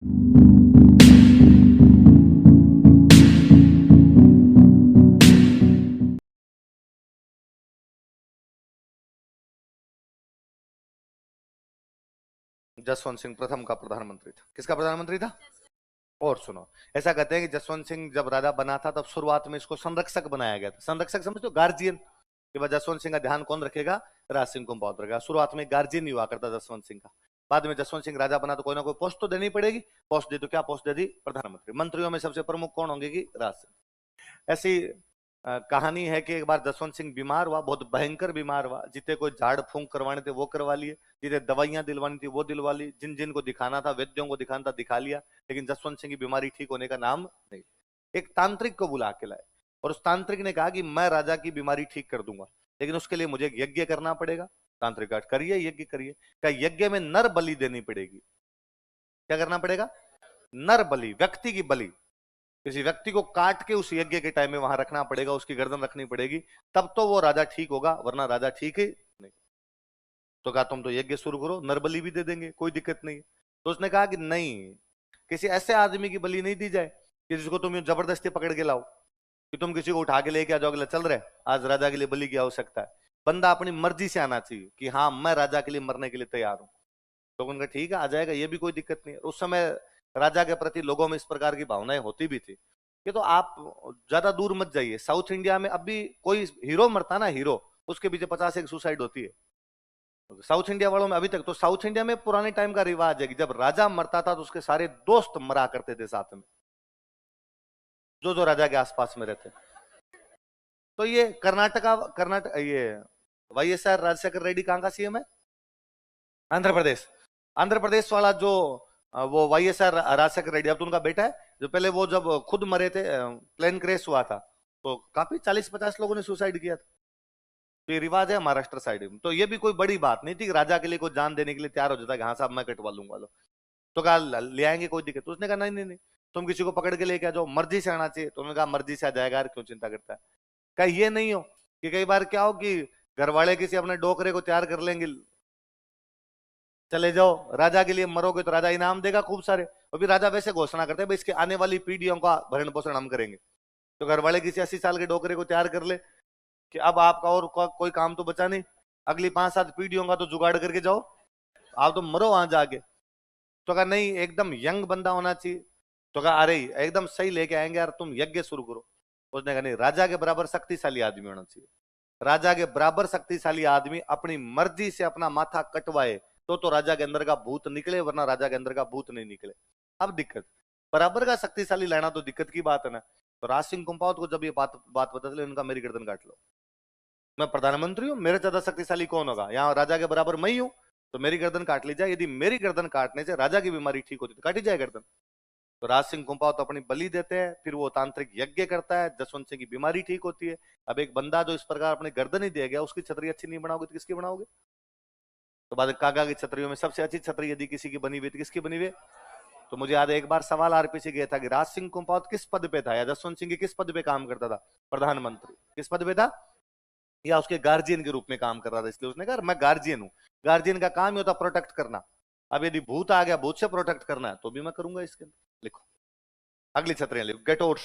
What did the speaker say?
जसवंत सिंह प्रथम का प्रधानमंत्री था। किसका प्रधानमंत्री था? और सुनो, ऐसा कहते हैं कि जसवंत सिंह जब राजा बना था तब शुरुआत में इसको संरक्षक बनाया गया था। संरक्षक समझते हो? गार्जियन। कि भाई जसवंत सिंह का ध्यान कौन रखेगा? राज सिंह कुंपावत रखेगा। शुरुआत में गार्जियन ही हुआ करता जसवंत सिंह का। बाद में जसवंत सिंह राजा बना तो कोई ना कोई पोस्ट तो देनी पड़ेगी। पोस्ट दी तो क्या पोस्ट दे दी? प्रधानमंत्री। मंत्रियों में सबसे प्रमुख कौन होंगे? कि राज सिंह। ऐसी कहानी है कि एक बार जसवंत सिंह बीमार हुआ, बहुत भयंकर बीमार हुआ। जितने कोई झाड़ फूंक करवाने थे वो करवा लिए, जितने दवाइयां दिलवानी थी वो दिलवा ली, जिन जिन को दिखाना था, वैद्यों को दिखाना था, दिखा लिया। लेकिन जसवंत सिंह की बीमारी ठीक होने का नाम नहीं। एक तांत्रिक को बुला के लाए और उस तांत्रिक ने कहा कि मैं राजा की बीमारी ठीक कर दूंगा, लेकिन उसके लिए मुझे यज्ञ करना पड़ेगा। तांत्रिक कहा करिए, यज्ञ करिए। क्या? यज्ञ में नर बलि देनी पड़ेगी। क्या करना पड़ेगा? नर बलि, व्यक्ति की बलि। किसी व्यक्ति को काट के उस यज्ञ के टाइम में वहां रखना पड़ेगा, उसकी गर्दन रखनी पड़ेगी, तब तो वो राजा ठीक होगा, वरना राजा ठीक ही नहीं। तो कहा तुम तो यज्ञ शुरू करो, नरबली भी दे देंगे, कोई दिक्कत नहीं। तो उसने कहा कि नहीं, किसी ऐसे आदमी की बलि नहीं दी जाए कि जिसको तुम जबरदस्ती पकड़ के लाओ, कि तुम किसी को उठा के लेके आ जाओ, अगला चल रहे आज राजा के लिए बलि की आवश्यकता है। बंदा अपनी मर्जी से आना चाहिए कि हाँ मैं राजा के लिए मरने के लिए तैयार हूं। तो उनका ठीक है, आ जाएगा, ये भी कोई दिक्कत नहीं है। उस समय राजा के प्रति लोगों में इस प्रकार की भावनाएं होती भी थी। कि तो आप ज्यादा दूर मत जाइए, साउथ इंडिया में अभी कोई हीरो मरता ना, हीरो, उसके पीछे 50 एक सुसाइड होती है। साउथ इंडिया वालों में अभी तक। तो साउथ इंडिया में पुराने टाइम का रिवाज है कि जब राजा मरता था तो उसके सारे दोस्त मरा करते थे साथ में, जो जो राजा के आसपास में रहते। तो ये कर्नाटक ये वाईएसआर राजशेखर रेड्डी कहां का सीएम है? आंध्र प्रदेश। आंध्र प्रदेश वाला जो वो वाईएसआर राजशेखर रेड्डी, अब तो उनका बेटा है। जो पहले वो जब खुद मरे थे, प्लेन क्रैश हुआ था, तो काफी 40-50 लोगों ने सुसाइड किया था। तो ये रिवाज है महाराष्ट्र साइड में। तो ये भी कोई बड़ी बात नहीं थी कि राजा के लिए कोई जान देने के लिए तैयार हो जाता है कि हाँ साहब मैं कटवा लूंगा लो। तो कहा ले आएंगे, कोई दिक्कत? तो उसने कहा नहीं नहीं नहीं, तुम किसी को पकड़ के लेके आ जाओ, मर्जी से आना चाहिए। तो उन्होंने कहा मर्जी से आ जाएगा यार, क्यों चिंता करता है। कहा ये नहीं हो कि कई बार क्या हो कि घर वाले किसी अपने डोकरे को तैयार कर लेंगे, चले जाओ राजा के लिए मरोगे तो राजा इनाम देगा खूब सारे। अभी राजा वैसे घोषणा करते हैं भाई इसके आने वाली पीढ़ियों का भरण पोषण हम करेंगे। तो घर वाले किसी 80 साल के डोकरे को तैयार कर ले कि अब आपका और कोई काम तो बचा नहीं, अगली 5-7 पीढ़ियों का तो जुगाड़ करके जाओ, आप तो मरो वहां जाके। तो कहा नहीं, एकदम यंग बंदा होना चाहिए। तो कहा अरे एकदम सही लेके आएंगे यार, तुम यज्ञ शुरू करो। उसने कहा नहीं, राजा के बराबर शक्तिशाली आदमी होना चाहिए। राजा के बराबर शक्तिशाली आदमी अपनी मर्जी से अपना माथा कटवाए तो राजा के अंदर का भूत निकले, वरना राजा के अंदर का भूत नहीं निकले। अब दिक्कत, बराबर का शक्तिशाली लाना तो दिक्कत की बात है ना। तो राज सिंह कुंपावत को जब ये बात पता चली, उनका मेरी गर्दन काट लो, मैं प्रधानमंत्री हूं, मेरे ज्यादा शक्तिशाली कौन होगा? यहाँ राजा के बराबर मैं ही हूं, तो मेरी गर्दन काट ली जाए। यदि मेरी गर्दन काटने से राजा की बीमारी ठीक होती तो काटी जाए गर्दन। तो राज सिंह कुंपावत अपनी बलि देते हैं, फिर वो तांत्रिक यज्ञ करता है, जसवंत सिंह की बीमारी ठीक होती है। अब एक बंदा जो इस प्रकार अपनी गर्दन ही दे गया, उसकी छतरी अच्छी नहीं बनाओगे तो किसकी बनाओगे? तो बाद काका की छतरियों में सबसे अच्छी छतरी यदि किसी की बनी हुई तो किसकी बनी हुई? तो मुझे याद है एक बार सवाल आरपीसी गया था कि राज सिंह कुंपावत किस पद पे था, या जसवंत सिंह की किस पद पे काम करता था? प्रधानमंत्री। किस पद पे था? या उसके गार्जियन के रूप में काम कर रहा था, इसलिए उसने कहा मैं गार्जियन हूं। गार्जियन का काम ही होता प्रोटेक्ट करना। अब यदि भूत आ गया, भूत से प्रोटेक्ट करना है तो भी मैं करूंगा इसके अंदर। लिखो, अगली छतरियां लिखो, गेट आउट।